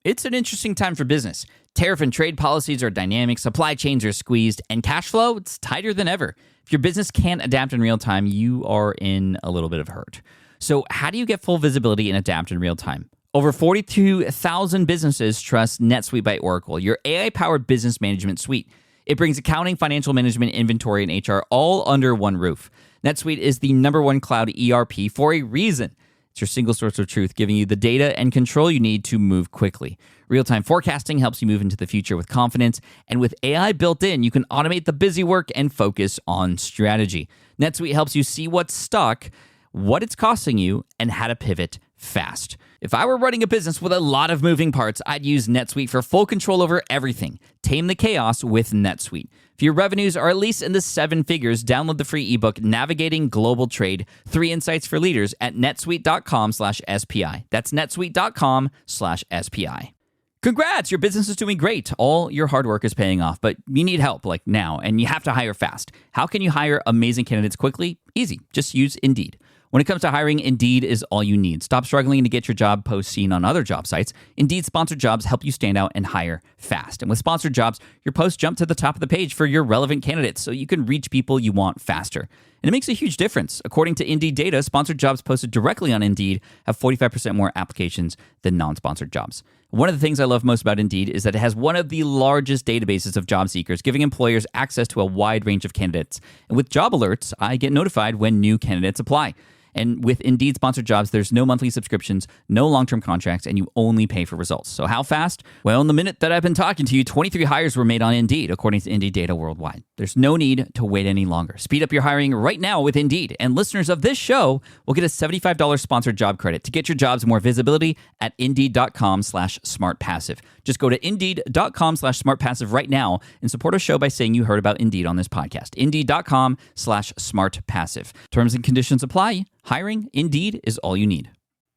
It's an interesting time for business. Tariff and trade policies are dynamic, supply chains are squeezed, and cash flow, it's tighter than ever. If your business can't adapt in real time, you are in a little bit of hurt. So how do you get full visibility and adapt in real time? Over 42,000 businesses trust NetSuite by Oracle, your AI-powered business management suite. It brings accounting, financial management, inventory, and HR all under one roof. NetSuite is the #1 cloud ERP for a reason. It's your single source of truth, giving you the data and control you need to move quickly. Real-time forecasting helps you move into the future with confidence, and with AI built in, you can automate the busy work and focus on strategy. NetSuite helps you see what's stuck, what it's costing you, and how to pivot fast. If I were running a business with a lot of moving parts, I'd use NetSuite for full control over everything. Tame the chaos with NetSuite. If your revenues are at least in the 7 figures, download the free ebook, Navigating Global Trade, 3 Insights for Leaders at netsuite.com/SPI. That's netsuite.com/SPI. Congrats, your business is doing great. All your hard work is paying off, but you need help like now, and you have to hire fast. How can you hire amazing candidates quickly? Easy, just use Indeed. When it comes to hiring, Indeed is all you need. Stop struggling to get your job post seen on other job sites. Indeed sponsored jobs help you stand out and hire fast. And with sponsored jobs, your posts jump to the top of the page for your relevant candidates so you can reach people you want faster. And it makes a huge difference. According to Indeed data, sponsored jobs posted directly on Indeed have 45% more applications than non-sponsored jobs. One of the things I love most about Indeed is that it has one of the largest databases of job seekers, giving employers access to a wide range of candidates. And with job alerts, I get notified when new candidates apply. And with Indeed sponsored jobs, there's no monthly subscriptions, no long-term contracts, and you only pay for results. So how fast? Well, in the minute that I've been talking to you, 23 hires were made on Indeed, according to Indeed data worldwide. There's no need to wait any longer. Speed up your hiring right now with Indeed. And listeners of this show will get a $75 sponsored job credit to get your jobs more visibility at Indeed.com/smartpassive. Just go to Indeed.com/smartpassive right now and support our show by saying you heard about Indeed on this podcast. Indeed.com/smartpassive. Terms and conditions apply. Hiring, Indeed, is all you need.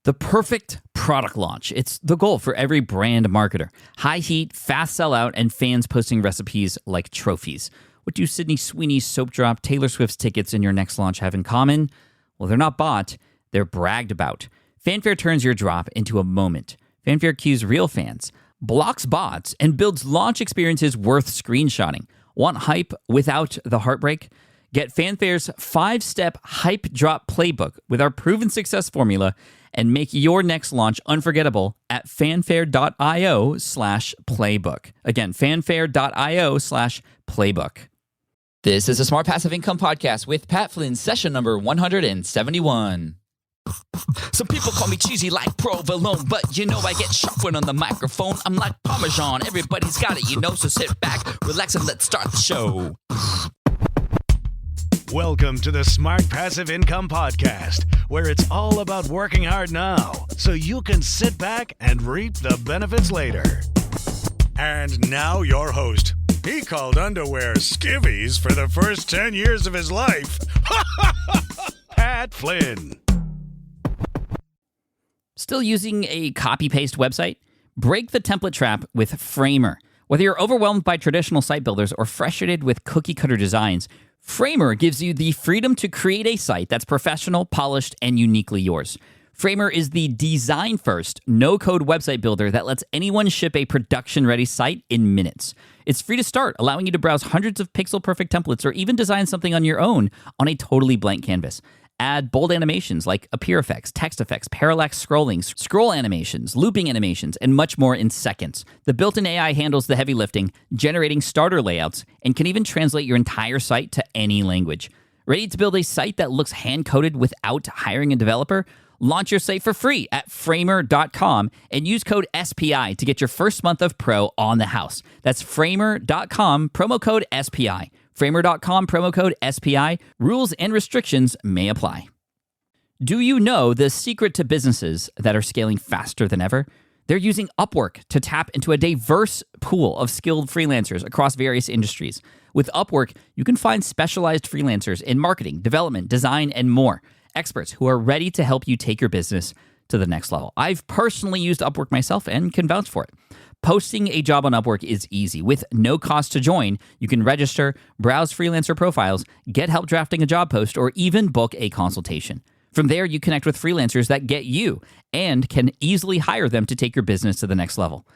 The perfect product launch. It's the goal for every brand marketer. High heat, fast sellout, and fans posting recipes like trophies. What do Sydney Sweeney's soap drop, Taylor Swift's tickets, and your next launch have in common? Well, they're not bought, they're bragged about. Fanfare turns your drop into a moment. Fanfare cues real fans, blocks bots, and builds launch experiences worth screenshotting. Want hype without the heartbreak? Get Fanfare's 5-step hype drop playbook with our proven success formula and make your next launch unforgettable at fanfare.io/playbook. Again, fanfare.io/playbook. This is a Smart Passive Income Podcast with Pat Flynn, session number 171. Some people call me cheesy like provolone, but you know I get sharp when on the microphone. I'm like Parmesan, everybody's got it, so sit back, relax, and let's start the show. Welcome to the Smart Passive Income Podcast, where it's all about working hard now so you can sit back and reap the benefits later. And now your host. He called underwear skivvies for the first 10 years of his life. Pat Flynn. Still using a copy-paste website? Break the template trap with Framer. Whether you're overwhelmed by traditional site builders or frustrated with cookie-cutter designs, Framer gives you the freedom to create a site that's professional, polished, and uniquely yours. Framer is the design-first, no-code website builder that lets anyone ship a production-ready site in minutes. It's free to start, allowing you to browse hundreds of pixel-perfect templates or even design something on your own on a totally blank canvas. Add bold animations like appear effects, text effects, parallax scrolling, scroll animations, looping animations, and much more in seconds. The built-in AI handles the heavy lifting, generating starter layouts, and can even translate your entire site to any language. Ready to build a site that looks hand-coded without hiring a developer? Launch your site for free at framer.com and use code SPI to get your first month of pro on the house. That's framer.com, promo code SPI. Framer.com, promo code SPI. Rules and restrictions may apply. Do you know the secret to businesses that are scaling faster than ever? They're using Upwork to tap into a diverse pool of skilled freelancers across various industries. With Upwork, you can find specialized freelancers in marketing, development, design, and more. Experts who are ready to help you take your business to the next level. I've personally used Upwork myself and can vouch for it. Posting a job on Upwork is easy. With no cost to join, you can register, browse freelancer profiles, get help drafting a job post, or even book a consultation. From there, you connect with freelancers that get you and can easily hire them to take your business to the next level.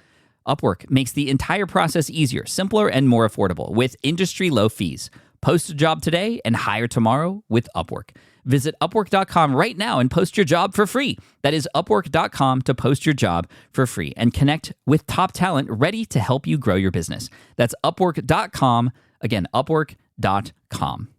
Upwork makes the entire process easier, simpler, and more affordable with industry-low fees. Post a job today and hire tomorrow with Upwork. Visit Upwork.com right now and post your job for free. That is Upwork.com to post your job for free and connect with top talent ready to help you grow your business. That's Upwork.com. Again, Upwork.com.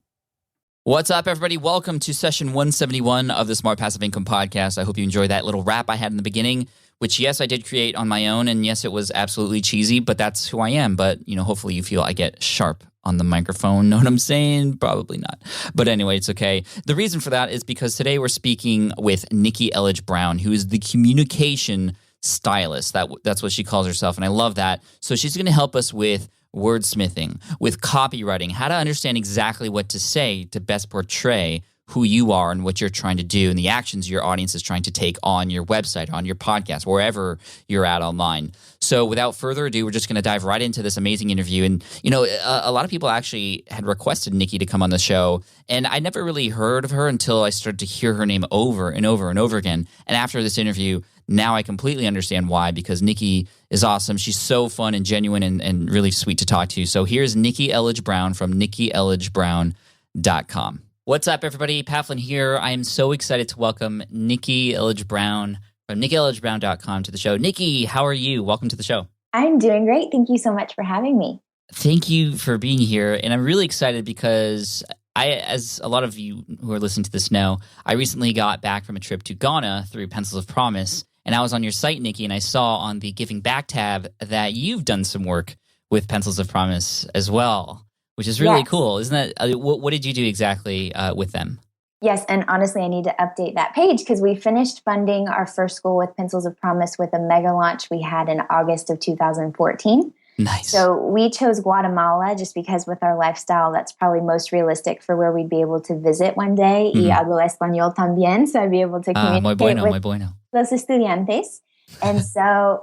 What's up, everybody? Welcome to session 171 of the Smart Passive Income Podcast. I hope you enjoyed that little rap I had in the beginning, which, yes, I did create on my own, and yes, it was absolutely cheesy, but that's who I am. But, hopefully you feel I get sharp on the microphone. Know what I'm saying? Probably not. But anyway, it's okay. The reason for that is because today we're speaking with Nikki Elledge Brown, who is the communication stylist. That's what she calls herself, and I love that. So she's going to help us with wordsmithing, with copywriting, how to understand exactly what to say to best portray who you are and what you're trying to do and the actions your audience is trying to take on your website, on your podcast, wherever you're at online. So without further ado, we're just going to dive right into this amazing interview. And, a lot of people actually had requested Nikki to come on the show, and I never really heard of her until I started to hear her name over and over and over again. And after this interview, now I completely understand why, because Nikki is awesome. She's so fun and genuine and really sweet to talk to. So here's Nikki Elledge Brown from NikkiElledgeBrown.com. What's up, everybody? Paflin here. I am so excited to welcome Nikki Elledge Brown from NikkiElledgeBrown.com to the show. Nikki, how are you? Welcome to the show. I'm doing great. Thank you so much for having me. Thank you for being here. And I'm really excited because as a lot of you who are listening to this know, I recently got back from a trip to Ghana through Pencils of Promise. And I was on your site, Nikki, and I saw on the Giving Back tab that you've done some work with Pencils of Promise as well, which is really cool. Isn't that, what did you do exactly with them? Yes, and honestly, I need to update that page because we finished funding our first school with Pencils of Promise with a mega launch we had in August of 2014. Nice. So we chose Guatemala just because with our lifestyle, that's probably most realistic for where we'd be able to visit one day. Y hablo español también, so I'd be able to communicate with los estudiantes. And so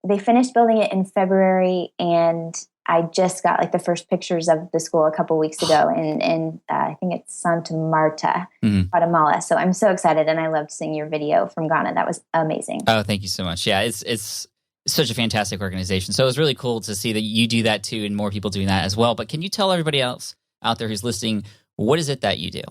they finished building it in February, and I just got the first pictures of the school a couple weeks ago in I think it's Santa Marta, Guatemala. So I'm so excited, and I loved seeing your video from Ghana. That was amazing. Oh, thank you so much. Yeah, it's such a fantastic organization. So it was really cool to see that you do that too, and more people doing that as well. But can you tell everybody else out there who's listening, what is it that you do?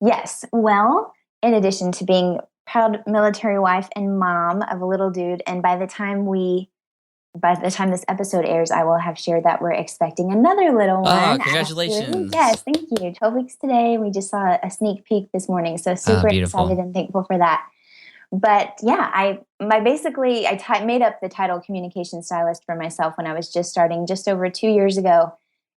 Yes. Well, in addition to being proud military wife and mom of a little dude, and by the time this episode airs, I will have shared that we're expecting another little one. Oh, congratulations. Yes, thank you. 12 weeks today. We just saw a sneak peek this morning. So super excited and thankful for that. But yeah, I made up the title communication stylist for myself when I was just starting just over 2 years ago,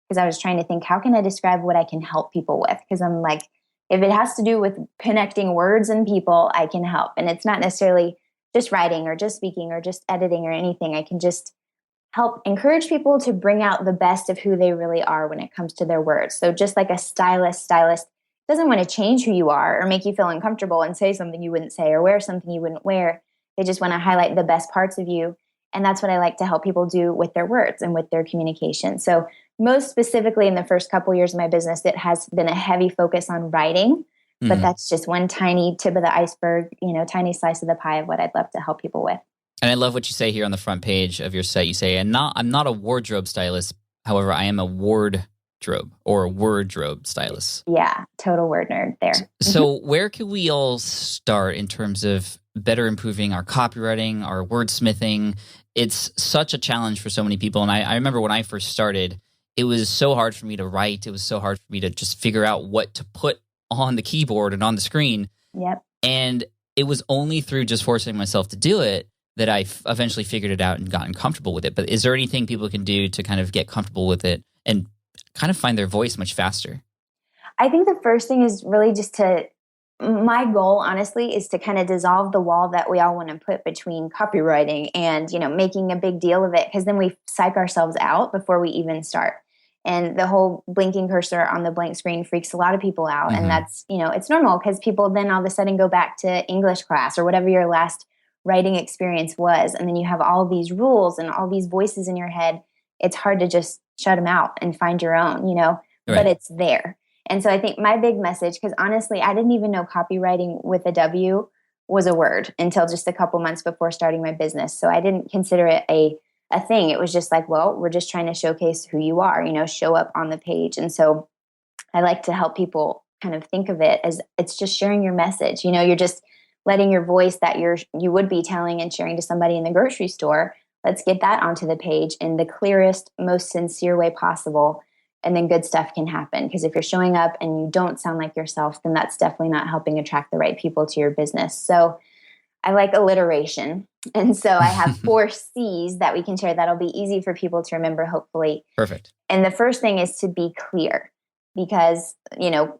because I was trying to think, how can I describe what I can help people with? Because I'm like, if it has to do with connecting words and people, I can help. And it's not necessarily just writing or just speaking or just editing or anything. I can just help encourage people to bring out the best of who they really are when it comes to their words. So just like a stylist doesn't want to change who you are or make you feel uncomfortable and say something you wouldn't say or wear something you wouldn't wear. They just want to highlight the best parts of you. And that's what I like to help people do with their words and with their communication. So most specifically in the first couple years of my business, it has been a heavy focus on writing, but that's just one tiny tip of the iceberg, tiny slice of the pie of what I'd love to help people with. And I love what you say here on the front page of your site. You say, I'm not a wardrobe stylist. However, I am a wardrobe stylist. Yeah, total word nerd there. So where can we all start in terms of better improving our copywriting, our wordsmithing? It's such a challenge for so many people. And I remember when I first started, it was so hard for me to write. It was so hard for me to just figure out what to put on the keyboard and on the screen. Yep. And it was only through just forcing myself to do it that I eventually figured it out and gotten comfortable with it. But is there anything people can do to kind of get comfortable with it and kind of find their voice much faster? I think the first thing is really just my goal, honestly, is to kind of dissolve the wall that we all want to put between copywriting and, making a big deal of it, because then we psych ourselves out before we even start. And the whole blinking cursor on the blank screen freaks a lot of people out. And that's, it's normal because people then all of a sudden go back to English class or whatever your last writing experience was. And then you have all these rules and all these voices in your head. It's hard to just shut them out and find your own, Right. But it's there. And so I think my big message, because honestly, I didn't even know copywriting with a W was a word until just a couple months before starting my business. So I didn't consider it a thing. It was just like, well, we're just trying to showcase who you are, show up on the page. And so I like to help people kind of think of it as it's just sharing your message. You're just letting your voice that you would be telling and sharing to somebody in the grocery store. Let's get that onto the page in the clearest, most sincere way possible. And then good stuff can happen. Because if you're showing up and you don't sound like yourself, then that's definitely not helping attract the right people to your business. So I like alliteration. And so I have 4 C's that we can share that'll be easy for people to remember, hopefully. Perfect. And the first thing is to be clear. Because,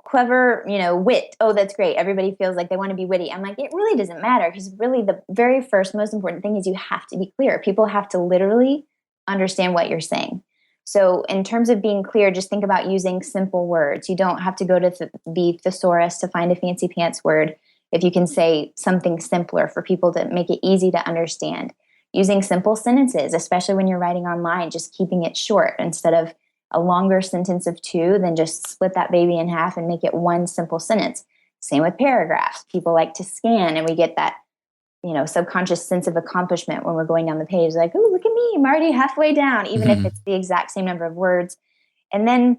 clever, wit. Oh, that's great. Everybody feels like they want to be witty. I'm like, it really doesn't matter. Because really the very first, most important thing is you have to be clear. People have to literally understand what you're saying. So in terms of being clear, just think about using simple words. You don't have to go to the thesaurus to find a fancy pants word. If you can say something simpler for people to make it easy to understand. Using simple sentences, especially when you're writing online, just keeping it short instead of a longer sentence of 2, then just split that baby in half and make it one simple sentence. Same with paragraphs. People like to scan and we get that, subconscious sense of accomplishment when we're going down the page. Like, oh, look at me, I'm already halfway down, even if it's the exact same number of words. And then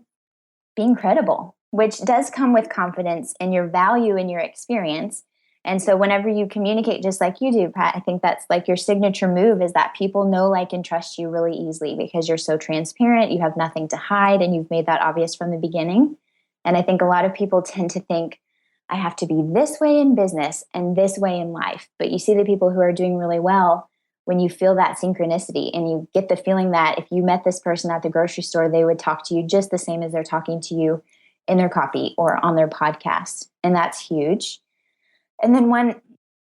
being credible, which does come with confidence in your value and your experience. And so whenever you communicate just like you do, Pat, I think that's like your signature move is that people know, like, and trust you really easily because you're so transparent, you have nothing to hide, and you've made that obvious from the beginning. And I think a lot of people tend to think, I have to be this way in business and this way in life. But you see the people who are doing really well when you feel that synchronicity and you get the feeling that if you met this person at the grocery store, they would talk to you just the same as they're talking to you in their coffee or on their podcast. And that's huge. And then one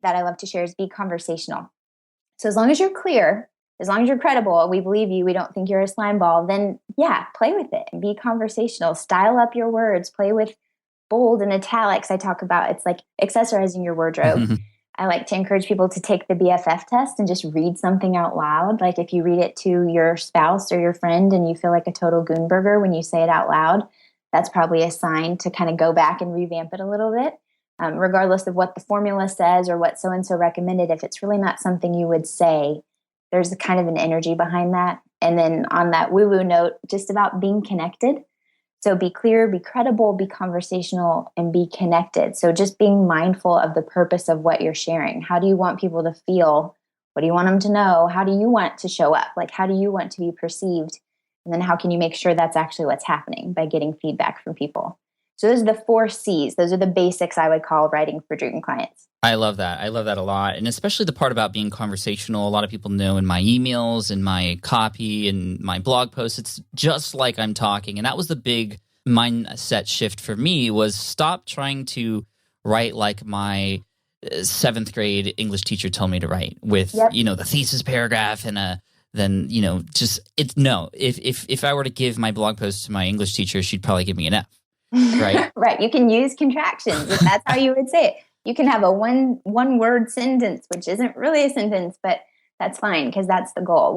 that I love to share is be conversational. So as long as you're clear, as long as you're credible, we believe you, we don't think you're a slime ball, then yeah, play with it and be conversational. Style up your words, play with bold and italics. I talk about it's like accessorizing your wardrobe. I like to encourage people to take the BFF test and just read something out loud. Like if you read it to your spouse or your friend and you feel like a total goonburger when you say it out loud, that's probably a sign to kind of go back and revamp it a little bit. Regardless of what the formula says or what so-and-so recommended, if it's really not something you would say, there's a kind of an energy behind that. And then on that woo-woo note, just about being connected. So be clear, be credible, be conversational, and be connected. So just being mindful of the purpose of what you're sharing. How do you want people to feel? What do you want them to know? How do you want to show up? Like, how do you want to be perceived? And then how can you make sure that's actually what's happening by getting feedback from people? So those are the 4 C's. Those are the basics I would call writing for dream clients. I love that. I love that a lot. And especially the part about being conversational. A lot of people know in my emails and my copy and my blog posts, it's just like I'm talking. And that was the big mindset shift for me was stop trying to write like my 7th grade English teacher told me to write with, the thesis paragraph and if I were to give my blog post to my English teacher, she'd probably give me an F. Right. Right. You can use contractions if that's how you would say it. You can have a one word sentence, which isn't really a sentence, but that's fine because that's the goal.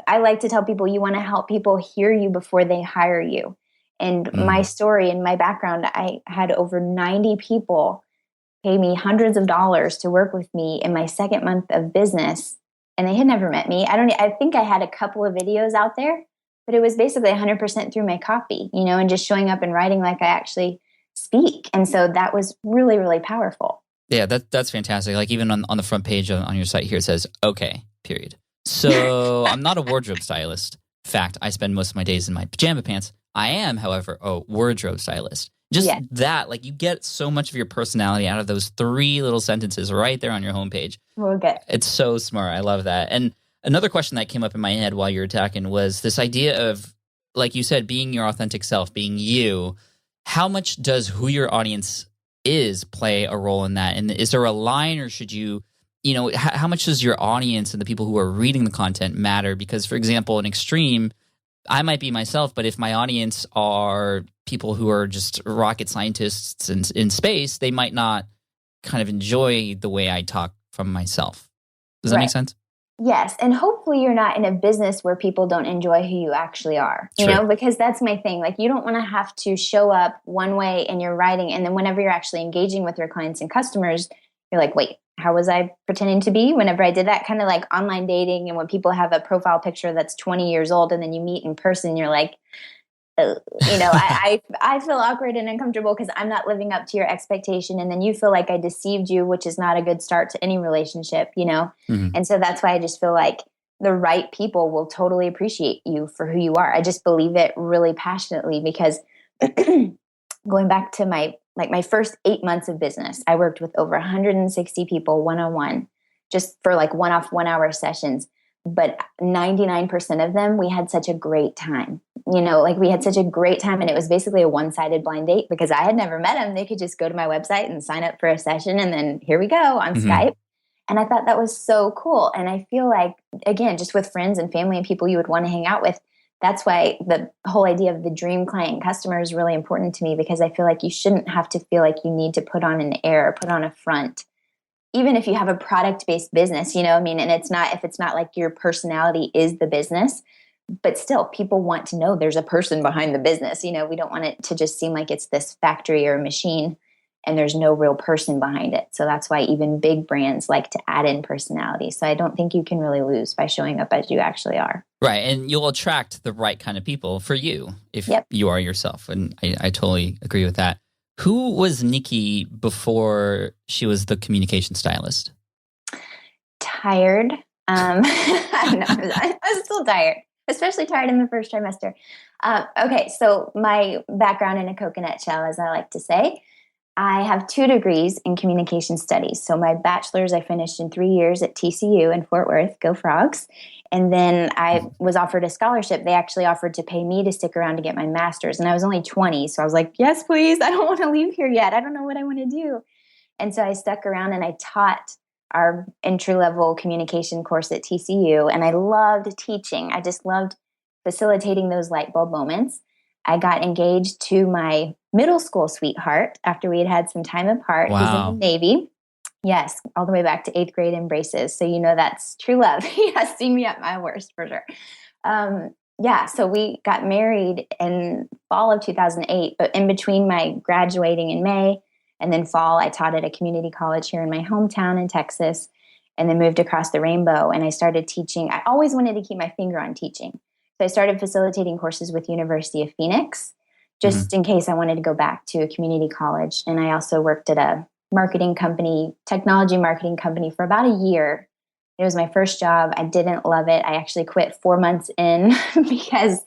I like to tell people you want to help people hear you before they hire you. And my story and my background, I had over 90 people pay me hundreds of dollars to work with me in my 2nd month of business. And they had never met me. I think I had a couple of videos out there, but it was basically 100% through my copy, and just showing up and writing like I actually speak. And so that was really, really powerful. Yeah, that's fantastic. Like even on the front page on your site here, it says, okay, period. So I'm not a wardrobe stylist. In fact, I spend most of my days in my pajama pants. I am, however, a wardrobe stylist. Just that, like you get so much of your personality out of those 3 little sentences right there on your homepage. Well, good. It's so smart. I love that. And another question that came up in my head while you were talking was this idea of, like you said, being your authentic self, being you. How much does who your audience is play a role in that? And is there a line or should you, how much does your audience and the people who are reading the content matter? Because, for example, in extreme, I might be myself, but if my audience are people who are just rocket scientists in space, they might not kind of enjoy the way I talk from myself. Does that make sense? Yes. And hopefully you're not in a business where people don't enjoy who you actually are, you know, because that's my thing. Like, you don't want to have to show up one way in your writing. And then whenever you're actually engaging with your clients and customers, you're like, wait, how was I pretending to be whenever I did that? Kind of like online dating. And when people have a profile picture that's 20 years old and then you meet in person, you're like, you know, I feel awkward and uncomfortable because I'm not living up to your expectation. And then you feel like I deceived you, which is not a good start to any relationship, you know? Mm-hmm. And so that's why I just feel like the right people will totally appreciate you for who you are. I just believe it really passionately because going back to my first 8 months of business, I worked with over 160 people one-on-one, just for like one-off 1 hour sessions. But 99% of them, we had such a great time. You know, like we had such a great time, and it was basically a one-sided blind date because I had never met them. They could just go to my website and sign up for a session, and then here we go on Skype. And I thought that was so cool. And I feel like, again, just with friends and family and people you would want to hang out with, that's why the whole idea of the dream client and customer is really important to me, because I feel like you shouldn't have to feel like you need to put on an air, put on a front. Even if you have a product-based business, you know, I mean, and if it's not like your personality is the business, but still people want to know there's a person behind the business. You know, we don't want it to just seem like it's this factory or a machine and there's no real person behind it. So that's why even big brands like to add in personality. So I don't think you can really lose by showing up as you actually are. Right. And you'll attract the right kind of people for you if you are yourself. And I totally agree with that. Who was Nikki before she was the communication stylist? Tired. I was still tired, especially tired in the first trimester. Okay, so my background in a coconut shell, as I like to say, I have 2 degrees in communication studies. So my bachelor's I finished in 3 years at TCU in Fort Worth, go Frogs. And then I was offered a scholarship. They actually offered to pay me to stick around to get my master's. And I was only 20. So I was like, yes, please. I don't want to leave here yet. I don't know what I want to do. And so I stuck around and I taught our entry-level communication course at TCU. And I loved teaching. I just loved facilitating those light bulb moments. I got engaged to my middle school sweetheart after we had some time apart. Wow. He's in the Navy. Yes, all the way back to 8th grade embraces. So you know that's true love. He has seen me at my worst for sure. So we got married in fall of 2008. But in between my graduating in May and then fall, I taught at a community college here in my hometown in Texas, and then moved across the rainbow. And I started teaching. I always wanted to keep my finger on teaching. So I started facilitating courses with University of Phoenix, just in case I wanted to go back to a community college. And I also worked at a marketing company, technology marketing company, for about a year. It was my first job. I didn't love it. I actually quit 4 months in because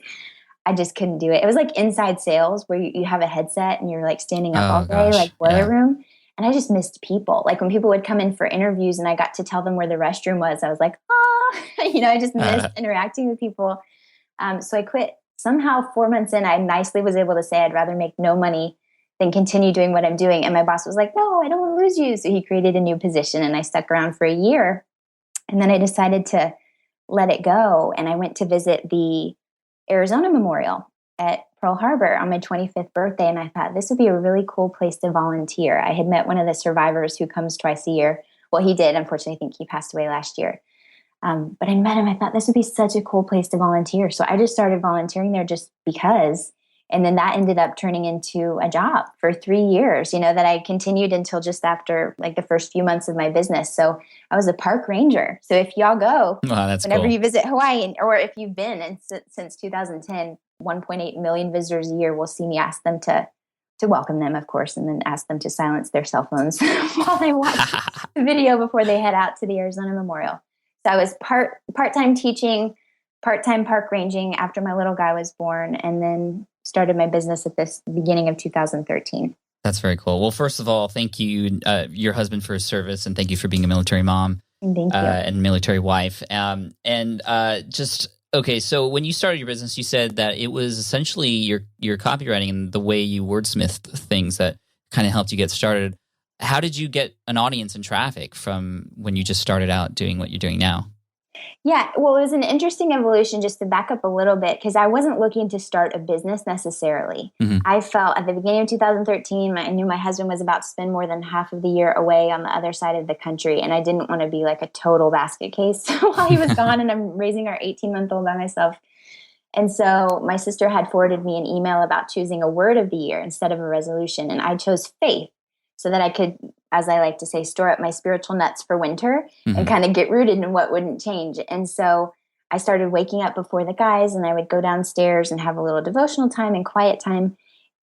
I just couldn't do it. It was like inside sales where you have a headset and you're like standing up all day, like boiler room. And I just missed people. Like when people would come in for interviews and I got to tell them where the restroom was, I was like, I just missed interacting with people. So I quit. Somehow 4 months in, I nicely was able to say I'd rather make no money than continue doing what I'm doing. And my boss was like, no, I don't want to lose you. So he created a new position and I stuck around for a year. And then I decided to let it go. And I went to visit the Arizona Memorial at Pearl Harbor on my 25th birthday. And I thought this would be a really cool place to volunteer. I had met one of the survivors who comes twice a year. Well, he did. Unfortunately, I think he passed away last year. But I met him. I thought this would be such a cool place to volunteer. So I just started volunteering there just because. And then that ended up turning into a job for 3 years, that I continued until just after like the first few months of my business. So I was a park ranger. So if y'all go, whenever you visit Hawaii, or if you've been, and since 2010, 1.8 million visitors a year will see me ask them to welcome them, of course, and then ask them to silence their cell phones while they watch the video before they head out to the Arizona Memorial. So I was part-time teaching, part-time park ranging after my little guy was born, and then started my business at this beginning of 2013. That's very cool. Well, first of all, thank you, your husband, for his service, and thank you for being a military mom. Thank you. And military wife. Okay, so when you started your business, you said that it was essentially your copywriting and the way you wordsmith things that kind of helped you get started. How did you get an audience and traffic from when you just started out doing what you're doing now? Yeah, well, it was an interesting evolution, just to back up a little bit, because I wasn't looking to start a business necessarily. Mm-hmm. I felt at the beginning of 2013, I knew my husband was about to spend more than half of the year away on the other side of the country, and I didn't want to be like a total basket case while he was gone, and I'm raising our 18-month-old by myself. And so my sister had forwarded me an email about choosing a word of the year instead of a resolution, and I chose faith so that I could, as I like to say, store up my spiritual nuts for winter and kind of get rooted in what wouldn't change. And so I started waking up before the guys, and I would go downstairs and have a little devotional time and quiet time.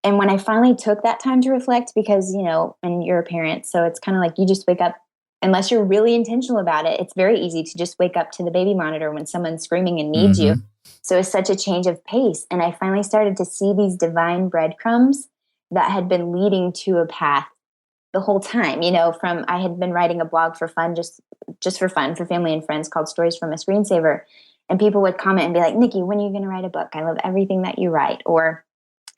And when I finally took that time to reflect, because, and you're a parent, so it's kind of like you just wake up, unless you're really intentional about it, it's very easy to just wake up to the baby monitor when someone's screaming and needs you. So it's such a change of pace. And I finally started to see these divine breadcrumbs that had been leading to a path the whole time, from I had been writing a blog for fun, just for fun, for family and friends, called Stories from a Screensaver. And people would comment and be like, Nikki, when are you going to write a book? I love everything that you write. Or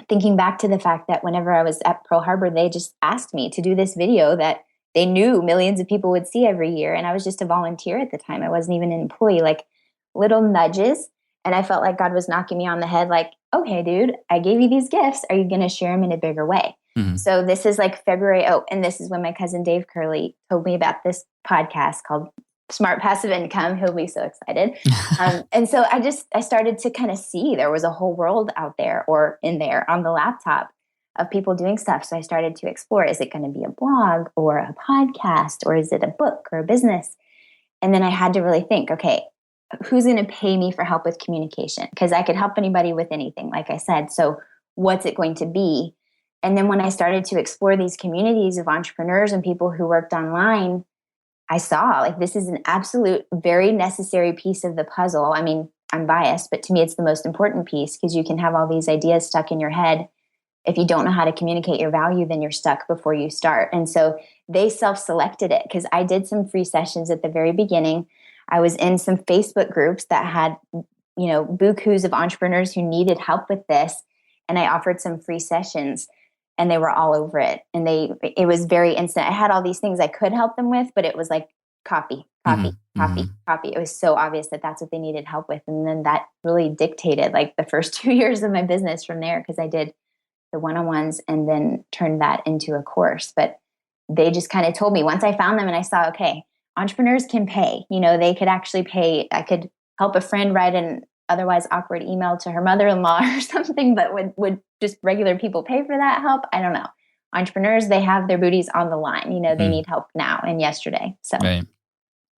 thinking back to the fact that whenever I was at Pearl Harbor, they just asked me to do this video that they knew millions of people would see every year. And I was just a volunteer at the time. I wasn't even an employee, like little nudges. And I felt like God was knocking me on the head, like, okay, dude, I gave you these gifts. Are you going to share them in a bigger way? So this is like February. Oh, and this is when my cousin Dave Curley told me about this podcast called Smart Passive Income. He'll be so excited. And so I started to kind of see there was a whole world out there, or in there on the laptop, of people doing stuff. So I started to explore, is it going to be a blog or a podcast, or is it a book or a business? And then I had to really think, okay, who's going to pay me for help with communication? Because I could help anybody with anything, like I said. So what's it going to be? And then when I started to explore these communities of entrepreneurs and people who worked online, I saw like this is an absolute, very necessary piece of the puzzle. I mean, I'm biased, but to me, it's the most important piece, because you can have all these ideas stuck in your head. If you don't know how to communicate your value, then you're stuck before you start. And so they self-selected it, because I did some free sessions at the very beginning. I was in some Facebook groups that had, bukus of entrepreneurs who needed help with this. And I offered some free sessions, and they were all over it. And it was very instant. I had all these things I could help them with, but it was like copy. It was so obvious that that's what they needed help with. And then that really dictated like the first 2 years of my business from there, because I did the one-on-ones and then turned that into a course. But they just kind of told me, once I found them and I saw, okay, entrepreneurs can pay, they could actually pay. I could help a friend write an otherwise awkward email to her mother-in-law or something, but would just regular people pay for that help? I don't know. Entrepreneurs, they have their booties on the line. They need help now and yesterday. So right.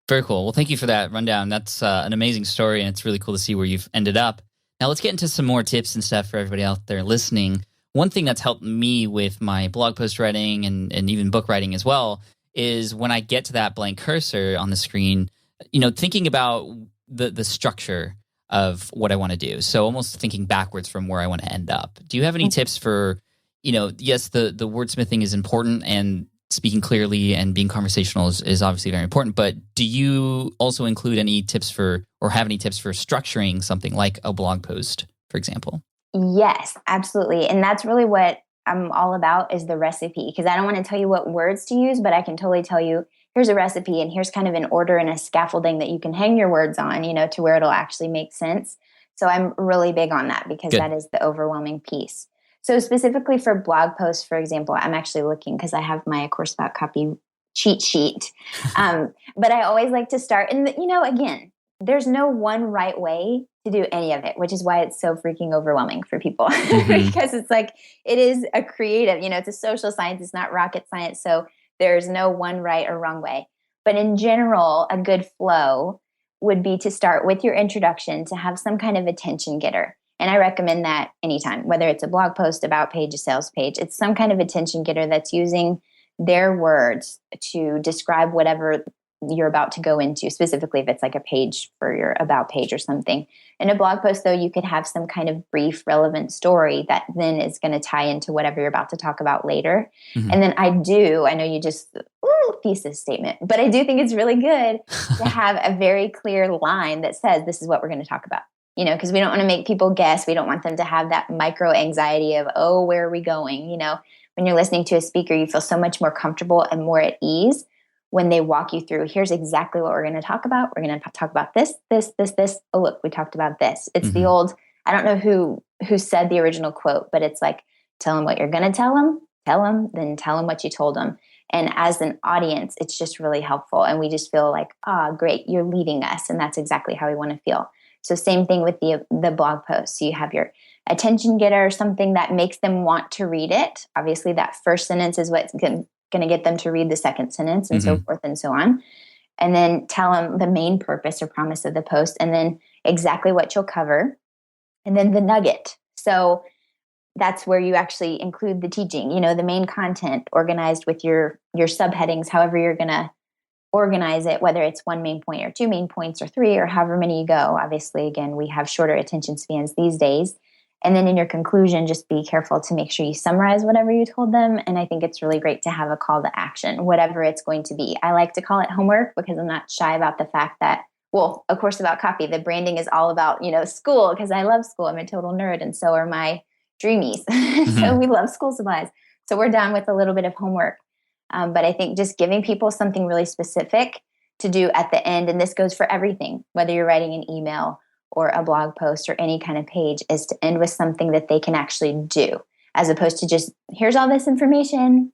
Very cool. Well, thank you for that rundown. That's an amazing story, and it's really cool to see where you've ended up. Now let's get into some more tips and stuff for everybody out there listening. One thing that's helped me with my blog post writing and even book writing as well is when I get to that blank cursor on the screen, thinking about the structure of what I want to do. So almost thinking backwards from where I want to end up. Do you have any tips for, yes, the wordsmithing is important, and speaking clearly and being conversational is obviously very important, but do you also include any tips for, or have any tips for structuring something like a blog post, for example? Yes, absolutely. And that's really what I'm all about, is the recipe, because I don't want to tell you what words to use, but I can totally tell you, here's a recipe and here's kind of an order and a scaffolding that you can hang your words on, to where it'll actually make sense. So I'm really big on that, because that is the overwhelming piece. So specifically for blog posts, for example, I'm actually looking, because I have my Course About Copy cheat sheet. But I always like to start, and again, there's no one right way to do any of it, which is why it's so freaking overwhelming for people, because it's like, it is a creative, it's a social science. It's not rocket science. So there's no one right or wrong way. But in general, a good flow would be to start with your introduction, to have some kind of attention getter. And I recommend that anytime, whether it's a blog post, about page, a sales page, it's some kind of attention getter that's using their words to describe whatever you're about to go into, specifically if it's like a page for your about page or something. In a blog post, though, you could have some kind of brief, relevant story that then is going to tie into whatever you're about to talk about later. And then I know you just, thesis statement, but I do think it's really good to have a very clear line that says, this is what we're going to talk about. Because we don't want to make people guess. We don't want them to have that micro anxiety of, oh, where are we going? When you're listening to a speaker, you feel so much more comfortable and more at ease when they walk you through, here's exactly what we're going to talk about. We're going to talk about this. Oh, look, we talked about this. It's the old, I don't know who said the original quote, but it's like, tell them what you're going to tell them, then tell them what you told them. And as an audience, it's just really helpful. And we just feel like, great, you're leading us. And that's exactly how we want to feel. So same thing with the blog post. So you have your attention getter, something that makes them want to read it. Obviously, that first sentence is what's going to get them to read the second sentence and so forth and so on. And then tell them the main purpose or promise of the post, and then exactly what you'll cover. And then the nugget. So that's where you actually include the teaching, the main content organized with your subheadings, however you're going to organize it, whether it's one main point or two main points or three or however many you go. Obviously, again, we have shorter attention spans these days. And then in your conclusion, just be careful to make sure you summarize whatever you told them. And I think it's really great to have a call to action, whatever it's going to be. I like to call it homework because I'm not shy about the fact that, well, of course, about copy, the branding is all about, school, because I love school. I'm a total nerd, and so are my dreamies. So we love school supplies. So we're down with a little bit of homework. But I think just giving people something really specific to do at the end, and this goes for everything, whether you're writing an email or a blog post or any kind of page, is to end with something that they can actually do, as opposed to just, here's all this information.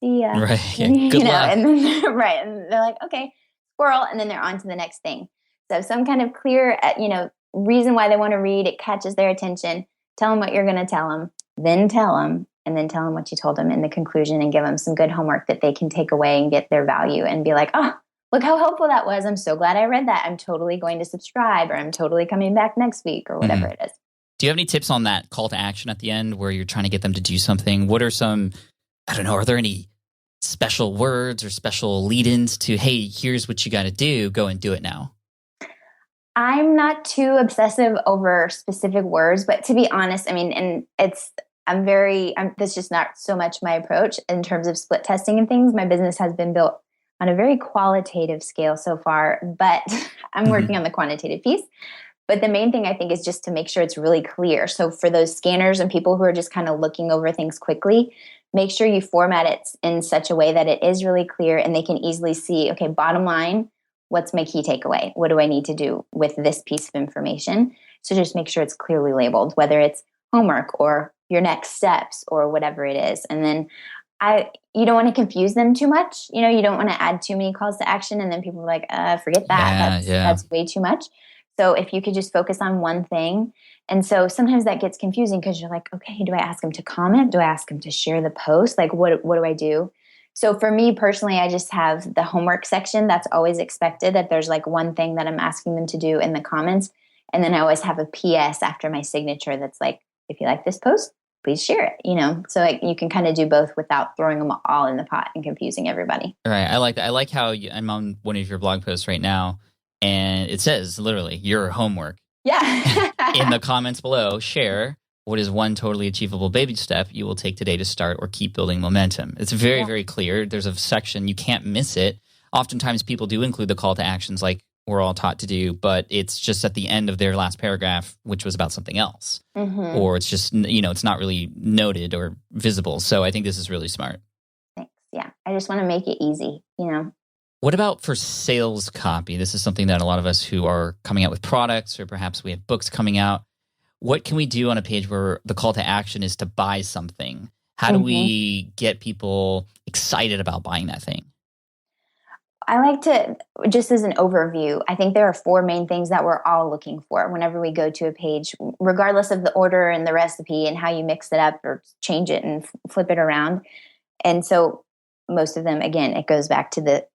See ya. Right. Yeah. Good luck. And then, right. And they're like, okay, squirrel. And then they're on to the next thing. So some kind of clear, reason why they want to read, it catches their attention. Tell them what you're going to tell them, then tell them, and then tell them what you told them in the conclusion, and give them some good homework that they can take away and get their value and be like, oh, look how helpful that was. I'm so glad I read that. I'm totally going to subscribe, or I'm totally coming back next week, or whatever it is. Do you have any tips on that call to action at the end where you're trying to get them to do something? What are some, I don't know, are there any special words or special lead-ins to, hey, here's what you got to do, go and do it now? I'm not too obsessive over specific words, but to be honest, that's just not so much my approach in terms of split testing and things. My business has been built on a very qualitative scale so far, but I'm working on the quantitative piece. But the main thing I think is just to make sure it's really clear. So for those scanners and people who are just kind of looking over things quickly, make sure you format it in such a way that it is really clear and they can easily see, okay, bottom line, what's my key takeaway? What do I need to do with this piece of information? So just make sure it's clearly labeled, whether it's homework or your next steps or whatever it is. And then you don't want to confuse them too much. You don't want to add too many calls to action, and then people are like, forget that. That's way too much. So if you could just focus on one thing. And so sometimes that gets confusing because you're like, okay, do I ask them to comment? Do I ask them to share the post? Like, what do I do? So for me personally, I just have the homework section that's always expected, that there's like one thing that I'm asking them to do in the comments. And then I always have a PS after my signature that's like, if you like this post, please share it, so like you can kind of do both without throwing them all in the pot and confusing everybody. All right. I like that. I like how I'm on one of your blog posts right now, and it says literally your homework. Yeah. In the comments below, share what is one totally achievable baby step you will take today to start or keep building momentum. It's very, very clear. There's a section, you can't miss it. Oftentimes people do include the call to actions like we're all taught to do, but it's just at the end of their last paragraph, which was about something else. Or it's just, it's not really noted or visible. So I think this is really smart. Thanks. Yeah. I just want to make it easy, What about for sales copy? This is something that a lot of us who are coming out with products, or perhaps we have books coming out. What can we do on a page where the call to action is to buy something? How do we get people excited about buying that thing? I like to, just as an overview, I think there are 4 main things that we're all looking for whenever we go to a page, regardless of the order and the recipe and how you mix it up or change it and flip it around. And so most of them, again, it goes back to the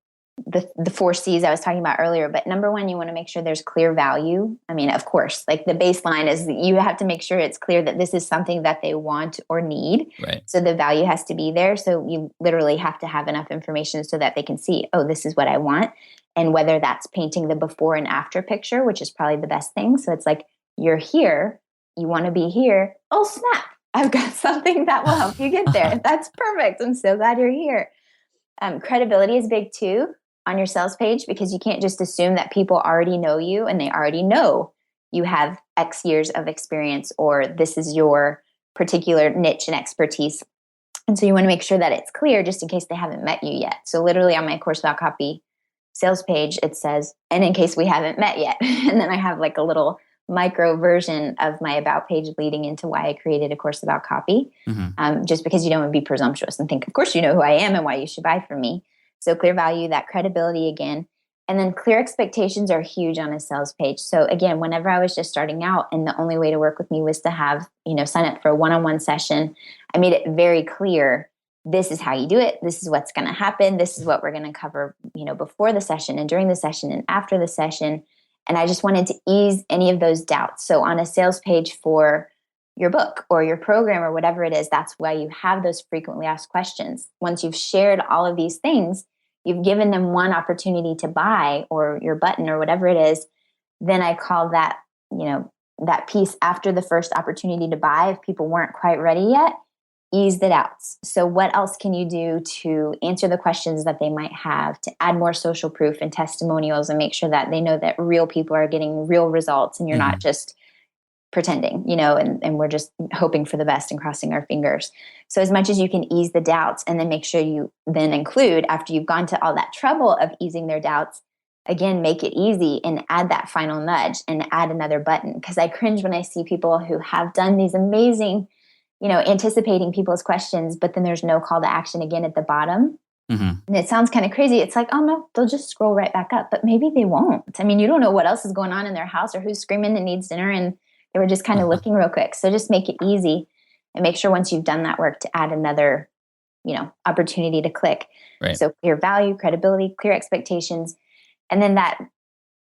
4 C's I was talking about earlier. But number 1, you want to make sure there's clear value. I mean, of course, like the baseline is you have to make sure it's clear that this is something that they want or need. Right. So the value has to be there. So you literally have to have enough information so that they can see, oh, this is what I want. And whether that's painting the before and after picture, which is probably the best thing. So it's like, you're here, you want to be here. Oh, snap. I've got something that will help you get there. That's perfect. I'm so glad you're here. Credibility is big too on your sales page, because you can't just assume that people already know you and they already know you have X years of experience or this is your particular niche and expertise. And so you want to make sure that it's clear just in case they haven't met you yet. So literally on my Course About Copy sales page, it says, and in case we haven't met yet. And then I have like a little micro version of my about page leading into why I created a course about copy. Just because you don't want to be presumptuous and think, of course, you know who I am and why you should buy from me. So clear value, that credibility again. And then clear expectations are huge on a sales page. So again, whenever I was just starting out and the only way to work with me was to have, sign up for a one-on-one session, I made it very clear, this is how you do it. This is what's going to happen. This is what we're going to cover, before the session and during the session and after the session. And I just wanted to ease any of those doubts. So on a sales page for your book or your program or whatever it is, that's why you have those frequently asked questions. Once you've shared all of these things, you've given them one opportunity to buy or your button or whatever it is, then I call that, that piece after the first opportunity to buy, if people weren't quite ready yet, ease the doubts. So what else can you do to answer the questions that they might have, to add more social proof and testimonials and make sure that they know that real people are getting real results and you're not just pretending, and we're just hoping for the best and crossing our fingers. So as much as you can ease the doubts and then make sure you then include, after you've gone to all that trouble of easing their doubts, again, make it easy and add that final nudge and add another button. Because I cringe when I see people who have done these amazing, anticipating people's questions, but then there's no call to action again at the bottom. And it sounds kind of crazy. It's like, oh no, they'll just scroll right back up, but maybe they won't. I mean, you don't know what else is going on in their house or who's screaming that needs dinner, and they were just kind of looking real quick. So just make it easy and make sure once you've done that work to add another, opportunity to click. Right. So clear value, credibility, clear expectations. And then that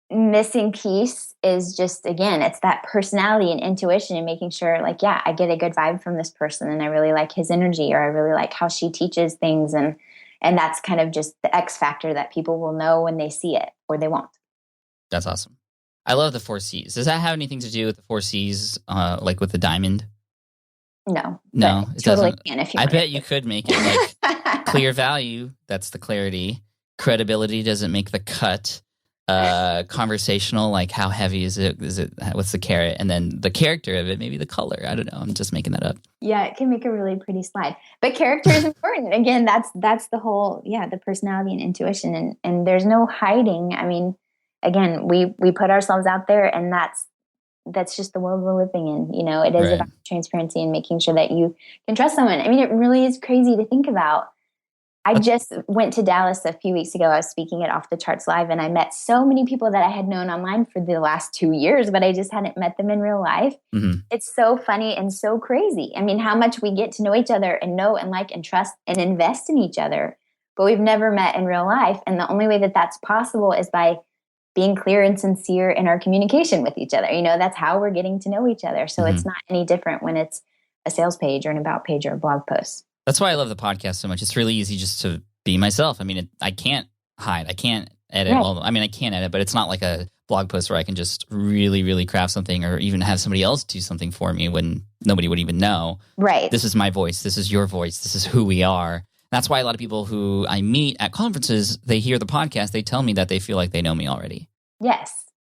missing piece is just, again, it's that personality and intuition and making sure like, yeah, I get a good vibe from this person and I really like his energy, or I really like how she teaches things. And that's kind of just the X factor that people will know when they see it or they won't. That's awesome. I love the 4 C's. Does that have anything to do with the 4 C's, like with the diamond? No. It totally doesn't. Can if you I want bet you could make it like clear value. That's the clarity. Credibility doesn't make the cut. Conversational, like how heavy is it? What's the carrot? And then the character of it, maybe the color. I don't know. I'm just making that up. Yeah, it can make a really pretty slide. But character is important. Again, that's the whole, the personality and intuition. And there's no hiding. I mean, again, we put ourselves out there, and that's just the world we're living in. It is about transparency and making sure that you can trust someone. I mean, it really is crazy to think about. I just went to Dallas a few weeks ago. I was speaking at Off the Charts Live, and I met so many people that I had known online for the last 2 years, but I just hadn't met them in real life. It's so funny and so crazy. I mean, how much we get to know each other and know and like and trust and invest in each other, but we've never met in real life. And the only way that that's possible is by being clear and sincere in our communication with each other. That's how we're getting to know each other. So it's not any different when it's a sales page or an about page or a blog post. That's why I love the podcast so much. It's really easy just to be myself. I mean, I can't hide. I can't edit. Right. Well, I mean, I can edit, but it's not like a blog post where I can just really, really craft something or even have somebody else do something for me when nobody would even know. Right. This is my voice. This is your voice. This is who we are. That's why a lot of people who I meet at conferences, they hear the podcast, they tell me that they feel like they know me already. Yes.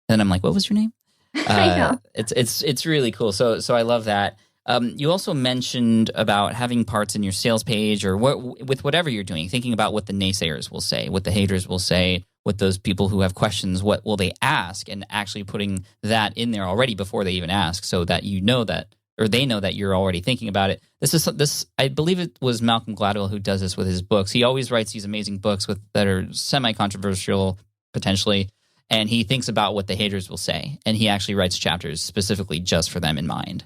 And I'm like, what was your name? I know. It's really cool. So I love that. You also mentioned about having parts in your sales page or with whatever you're doing, thinking about what the naysayers will say, what the haters will say, what those people who have questions, what will they ask, and actually putting that in there already before they even ask, so that you know that, or they know that you're already thinking about it. This I believe it was Malcolm Gladwell who does this with his books. He always writes these amazing books that are semi-controversial potentially, and he thinks about what the haters will say, and he actually writes chapters specifically just for them in mind.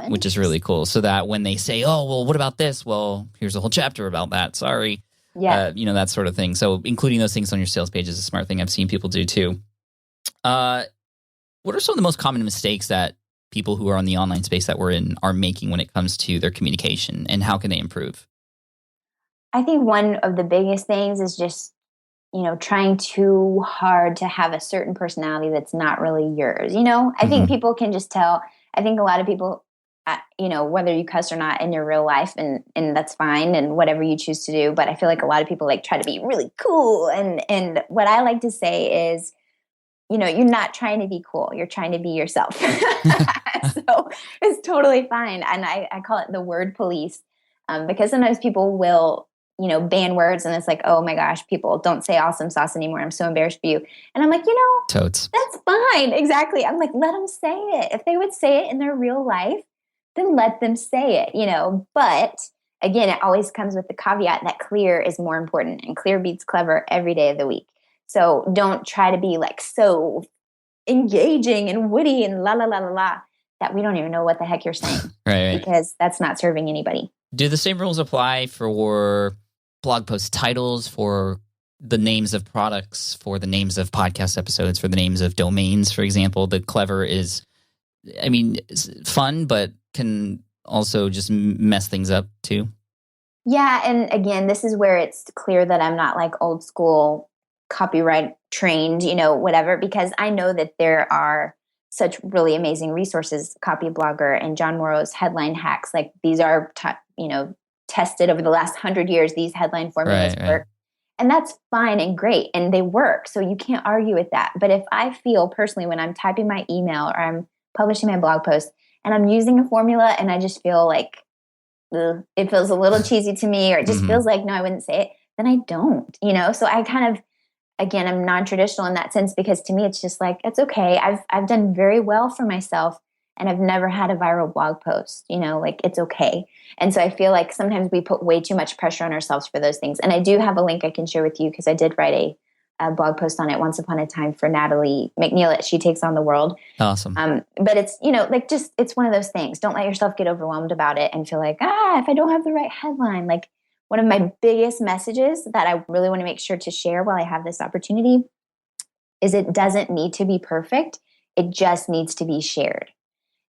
Which is really cool. So that when they say, oh, well, what about this? Well, here's a whole chapter about that. Sorry. Yeah. That sort of thing. So including those things on your sales page is a smart thing I've seen people do too. What are some of the most common mistakes that people who are on the online space that we're in are making when it comes to their communication, and how can they improve? I think one of the biggest things is just, trying too hard to have a certain personality that's not really yours. I think people can just tell. I think a lot of people, whether you cuss or not in your real life, and that's fine, and whatever you choose to do. But I feel like a lot of people try to be really cool. And what I like to say is, you're not trying to be cool. You're trying to be yourself. So it's totally fine. And I call it the word police. because sometimes people will, ban words and it's like, oh my gosh, people don't say awesome sauce anymore. I'm so embarrassed for you. And I'm like, totes. That's fine. Exactly. I'm like, let them say it. If they would say it in their real life, then let them say it, But again, it always comes with the caveat that clear is more important, and clear beats clever every day of the week. So don't try to be like so engaging and witty and la la la la la that we don't even know what the heck you're saying. Right. Because that's not serving anybody. Do the same rules apply for blog post titles, for the names of products, for the names of podcast episodes, for the names of domains, for example? The clever is, fun, but can also just mess things up too. Yeah. And again, this is where it's clear that I'm not like old school copyright trained, whatever, because I know that there are such really amazing resources, Copy Blogger and John Morrow's headline hacks. Like these are, tested over the last 100 years. These headline formulas work. And that's fine and great. And they work. So you can't argue with that. But if I feel personally when I'm typing my email or I'm publishing my blog post and I'm using a formula and I just feel like it feels a little cheesy to me, or it just feels like, no, I wouldn't say it, then I don't, So I kind of, again, I'm non-traditional in that sense, because to me, it's just like, it's okay. I've done very well for myself and I've never had a viral blog post, like it's okay. And so I feel like sometimes we put way too much pressure on ourselves for those things. And I do have a link I can share with you, because I did write a blog post on it once upon a time for Natalie McNeil. She Takes on the World. Awesome. But it's, it's one of those things. Don't let yourself get overwhelmed about it and feel like, if I don't have the right headline. Like, one of my biggest messages that I really want to make sure to share while I have this opportunity is it doesn't need to be perfect. It just needs to be shared.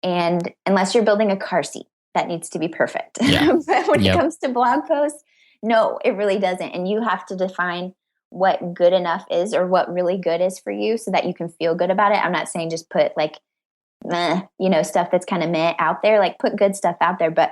And unless you're building a car seat, that needs to be perfect. Yeah. But when it comes to blog posts, no, it really doesn't. And you have to define what good enough is, or what really good is for you, so that you can feel good about it. I'm not saying just put like, stuff that's kind of meh out there. Like, put good stuff out there. But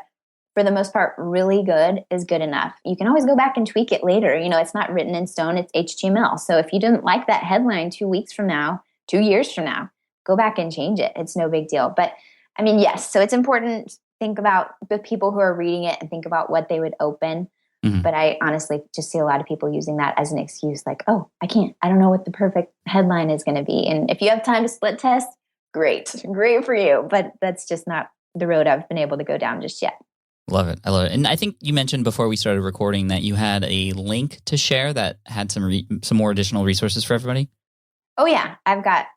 for the most part, really good is good enough. You can always go back and tweak it later. It's not written in stone, it's HTML. So if you didn't like that headline 2 weeks from now, 2 years from now, go back and change it. It's no big deal. But yes, so it's important to think about the people who are reading it and think about what they would open. But I honestly just see a lot of people using that as an excuse, like, oh, I don't know what the perfect headline is going to be. And if you have time to split test, great for you. But that's just not the road I've been able to go down just yet. Love it. I love it. And I think you mentioned before we started recording that you had a link to share that had some more additional resources for everybody. Oh yeah, I've got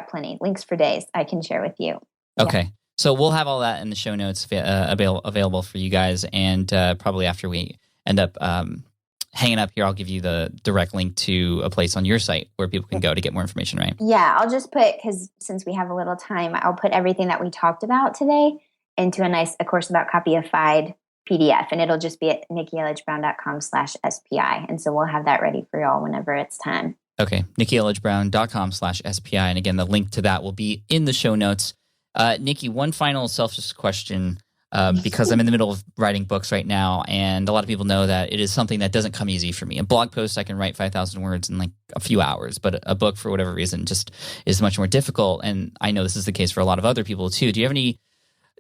plenty links for days I can share with you. Okay. Yeah. So we'll have all that in the show notes available for you guys. And probably after we end up hanging up here, I'll give you the direct link to a place on your site where people can go to get more information, right? Yeah, I'll just put, because since we have a little time, I'll put everything that we talked about today into a course about copyified PDF. And it'll just be at nikkieelledgebrown.com/SPI. And so we'll have that ready for y'all whenever it's time. Okay, nikkieelledgebrown.com/SPI. And again, the link to that will be in the show notes. Nikki, one final selfish question, because I'm in the middle of writing books right now, and a lot of people know that it is something that doesn't come easy for me. A blog post, I can write 5,000 words in like a few hours, but a book, for whatever reason, just is much more difficult. And I know this is the case for a lot of other people too. Do you have any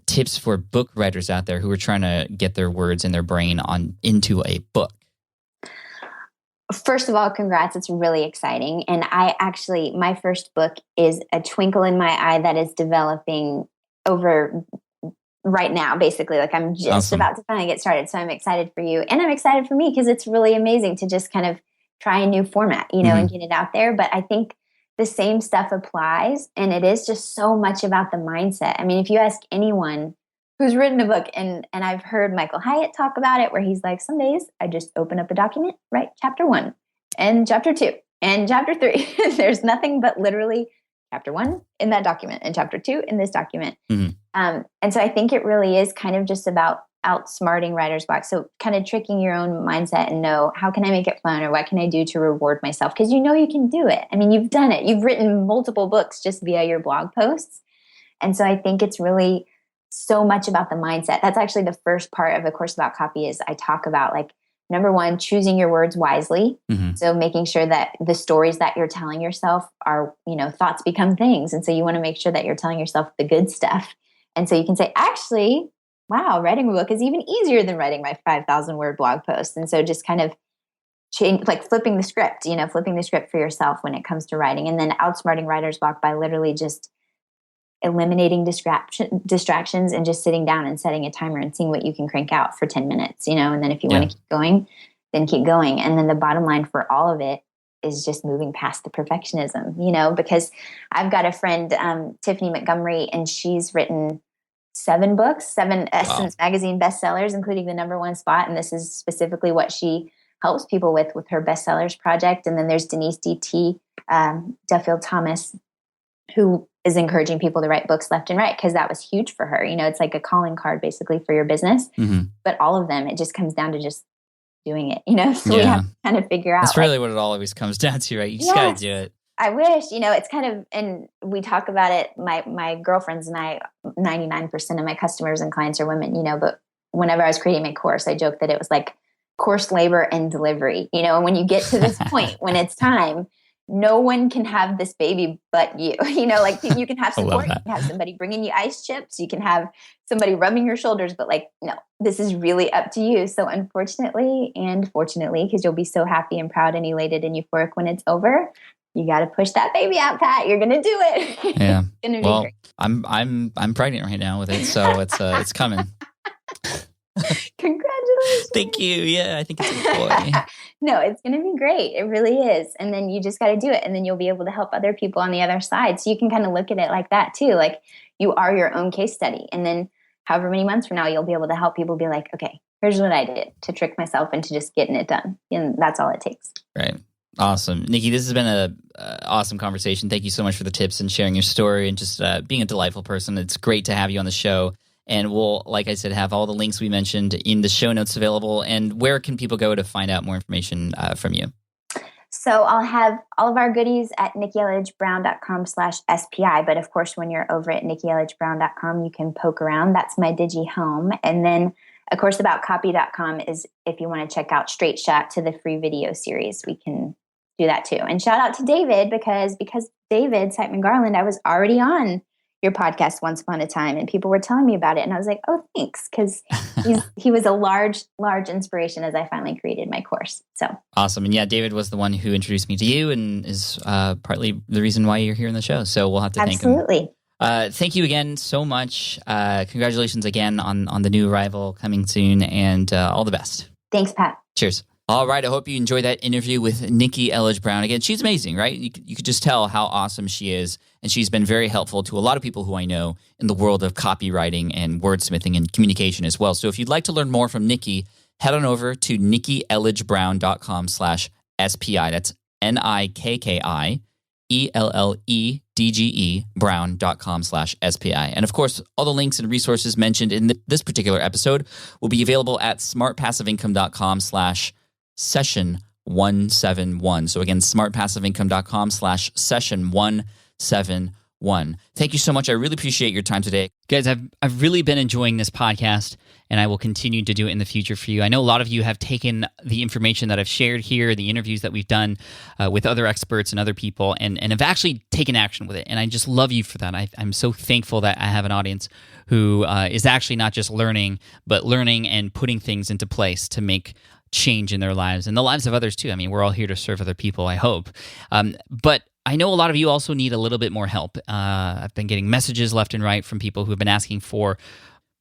tips for book writers out there who are trying to get their words in their brain into a book? First of all, congrats. It's really exciting. And my first book is a twinkle in my eye that is developing over right now, basically. Like, I'm just about to finally get started. So I'm excited for you. And I'm excited for me, because it's really amazing to just kind of try a new format, and get it out there. But I think the same stuff applies. And it is just so much about the mindset. I mean, if you ask anyone who's written a book, and I've heard Michael Hyatt talk about it, where he's like, some days I just open up a document, write chapter 1 and chapter 2 and chapter 3. There's nothing but literally chapter 1 in that document and chapter 2 in this document. And so I think it really is kind of just about outsmarting writer's block. So kind of tricking your own mindset and know, how can I make it fun, or what can I do to reward myself? Because you can do it. I mean, you've done it. You've written multiple books just via your blog posts. And so I think it's really so much about the mindset. That's actually the first part of the course about copy. Is I talk about, like, number one, choosing your words wisely. So making sure that the stories that you're telling yourself are, thoughts become things. And so you want to make sure that you're telling yourself the good stuff. And so you can say, actually, wow, writing a book is even easier than writing my 5,000 word blog post. And so just kind of flipping the script for yourself when it comes to writing, and then outsmarting writer's block by literally just eliminating distractions and just sitting down and setting a timer and seeing what you can crank out for 10 minutes, and then if you want to keep going, then keep going. And then the bottom line for all of it is just moving past the perfectionism, because I've got a friend, Tiffany Montgomery, and she's written 7 books, 7 Essence magazine bestsellers, including the #1 spot. And this is specifically what she helps people with her bestsellers project. And then there's Denise D.T. Duffield Thomas, who is encouraging people to write books left and right, because that was huge for her. It's like a calling card basically for your business. Mm-hmm. But all of them, it just comes down to just doing it, So we have to kind of figure out. That's really what it always comes down to, right? You just got to do it. I wish, it's kind of, and we talk about it, my girlfriends and I, 99% of my customers and clients are women, but whenever I was creating my course, I joked that it was like course labor and delivery, and when you get to this point, when it's time, no one can have this baby but you, you can have support, you can have somebody bringing you ice chips, you can have somebody rubbing your shoulders, but no, this is really up to you. So unfortunately and fortunately, because you'll be so happy and proud and elated and euphoric when it's over, you got to push that baby out, Pat. You're going to do it. Yeah. It's gonna be well, great. I'm pregnant right now with it, so it's coming. Congratulations. Thank you. Yeah, I think it's a boy. No, it's going to be great. It really is. And then you just got to do it. And then you'll be able to help other people on the other side. So you can kind of look at it like that too. Like you are your own case study. And then however many months from now, you'll be able to help people be like, okay, here's what I did to trick myself into just getting it done. And that's all it takes. Right. Awesome. Nikki, this has been an awesome conversation. Thank you so much for the tips and sharing your story and just being a delightful person. It's great to have you on the show. And we'll, like I said, have all the links we mentioned in the show notes available. And where can people go to find out more information from you? So I'll have all of our goodies at nikkielledgebrown.com/SPI. But of course, when you're over at nikkielledgebrown.com, you can poke around. That's my digi home. And then, of course, aboutcopy.com is if you want to check out Straight Shot to the free video series, we can do that too. And shout out to David, because David Siteman Garland, I was already on your podcast once upon a time, and people were telling me about it, and I was like, oh, thanks, because he was a large inspiration as I finally created my course. So awesome. And yeah, David was the one who introduced me to you and is partly the reason why you're here in the show. So we'll have to thank him. Absolutely. Thank you again so much. Congratulations again on the new arrival coming soon, and all the best. Thanks, Pat. Cheers. All right. I hope you enjoyed that interview with Nikki Elledge Brown. Again, she's amazing, right? You could just tell how awesome she is. And she's been very helpful to a lot of people who I know in the world of copywriting and wordsmithing and communication as well. So if you'd like to learn more from Nikki, head on over to nikkielledgebrown.com/SPI. That's NIKKIELLEDGE brown.com/SPI. And of course, all the links and resources mentioned in this particular episode will be available at smartpassiveincome.com/session171. So again, smartpassiveincome.com/session171. Thank you so much. I really appreciate your time today. Guys, I've really been enjoying this podcast, and I will continue to do it in the future for you. I know a lot of you have taken the information that I've shared here, the interviews that we've done with other experts and other people, and have actually taken action with it. And I just love you for that. I'm so thankful that I have an audience who is actually not just learning, but learning and putting things into place to make change in their lives and the lives of others too. I mean, we're all here to serve other people, I hope. But I know a lot of you also need a little bit more help. I've been getting messages left and right from people who have been asking for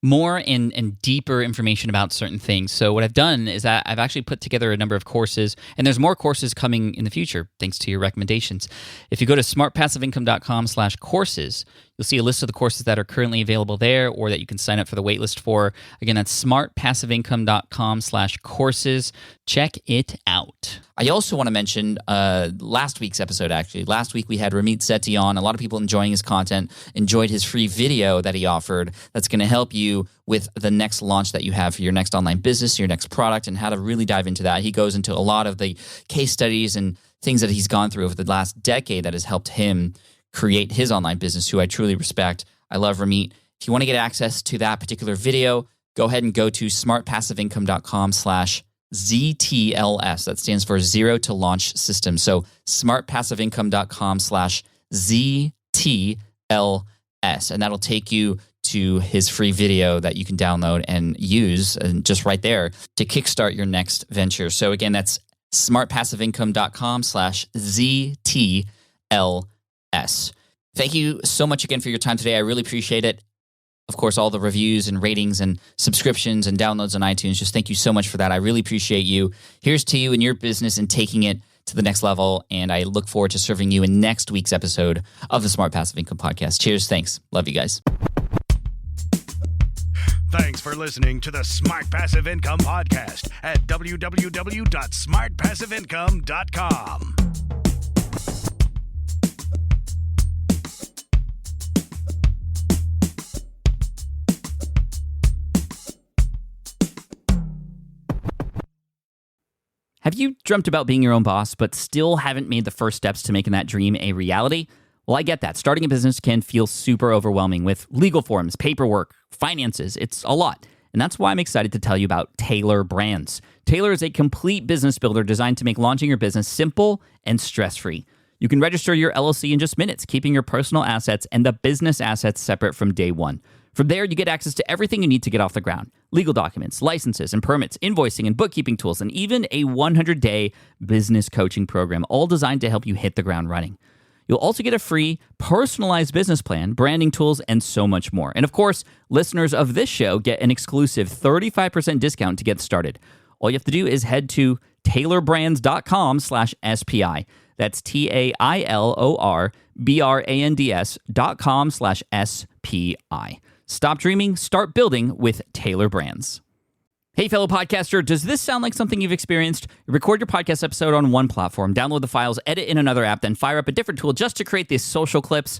more and deeper information about certain things. So what I've done is I've actually put together a number of courses, and there's more courses coming in the future, thanks to your recommendations. If you go to smartpassiveincome.com/courses, you'll see a list of the courses that are currently available there or that you can sign up for the waitlist for. Again, that's smartpassiveincome.com/courses. Check it out. I also want to mention last week's episode, actually. Last week we had Ramit Sethi on. A lot of people enjoying his content, enjoyed his free video that he offered that's going to help you with the next launch that you have for your next online business, your next product, and how to really dive into that. He goes into a lot of the case studies and things that he's gone through over the last decade that has helped him create his online business, who I truly respect. I love Ramit. If you want to get access to that particular video, go ahead and go to smartpassiveincome.com/ZTLS. That stands for Zero to Launch System. So smartpassiveincome.com/ZTLS. And that'll take you to his free video that you can download and use just right there to kickstart your next venture. So again, that's smartpassiveincome.com/ZTLS. Thank you so much again for your time today. I really appreciate it. Of course, all the reviews and ratings and subscriptions and downloads on iTunes. Just thank you so much for that. I really appreciate you. Here's to you and your business and taking it to the next level. And I look forward to serving you in next week's episode of the Smart Passive Income Podcast. Cheers. Thanks. Love you guys. Thanks for listening to the Smart Passive Income Podcast at www.smartpassiveincome.com. Have you dreamt about being your own boss, but still haven't made the first steps to making that dream a reality? Well, I get that. Starting a business can feel super overwhelming with legal forms, paperwork, finances. It's a lot. And that's why I'm excited to tell you about Taylor Brands. Taylor is a complete business builder designed to make launching your business simple and stress-free. You can register your LLC in just minutes, keeping your personal assets and the business assets separate from day one. From there, you get access to everything you need to get off the ground. Legal documents, licenses and permits, invoicing and bookkeeping tools, and even a 100-day business coaching program, all designed to help you hit the ground running. You'll also get a free, personalized business plan, branding tools, and so much more. And of course, listeners of this show get an exclusive 35% discount to get started. All you have to do is head to taylorbrands.com/SPI. That's TAILORBRANDS.com/SPI. Stop dreaming, start building with Taylor Brands. Hey, fellow podcaster, does this sound like something you've experienced? You record your podcast episode on one platform, download the files, edit in another app, then fire up a different tool just to create these social clips?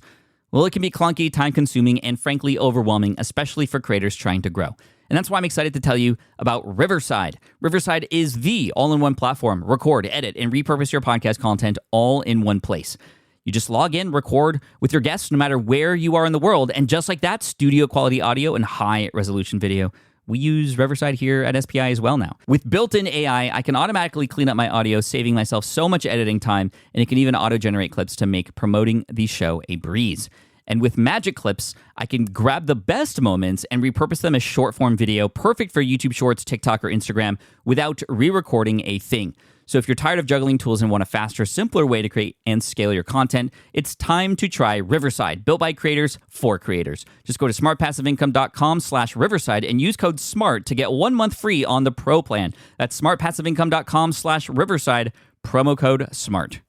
Well, it can be clunky, time-consuming, and frankly overwhelming, especially for creators trying to grow. And that's why I'm excited to tell you about Riverside. Riverside is the all-in-one platform. Record, edit, and repurpose your podcast content all in one place. You just log in, record with your guests no matter where you are in the world, and just like that, studio quality audio and high resolution video. We use Riverside here at SPI as well now. With built-in AI, I can automatically clean up my audio, saving myself so much editing time, and it can even auto-generate clips to make promoting the show a breeze. And with Magic Clips, I can grab the best moments and repurpose them as short-form video, perfect for YouTube Shorts, TikTok, or Instagram, without re-recording a thing. So if you're tired of juggling tools and want a faster, simpler way to create and scale your content, it's time to try Riverside, built by creators for creators. Just go to smartpassiveincome.com/Riverside and use code SMART to get 1 month free on the Pro plan. That's smartpassiveincome.com/Riverside, promo code SMART.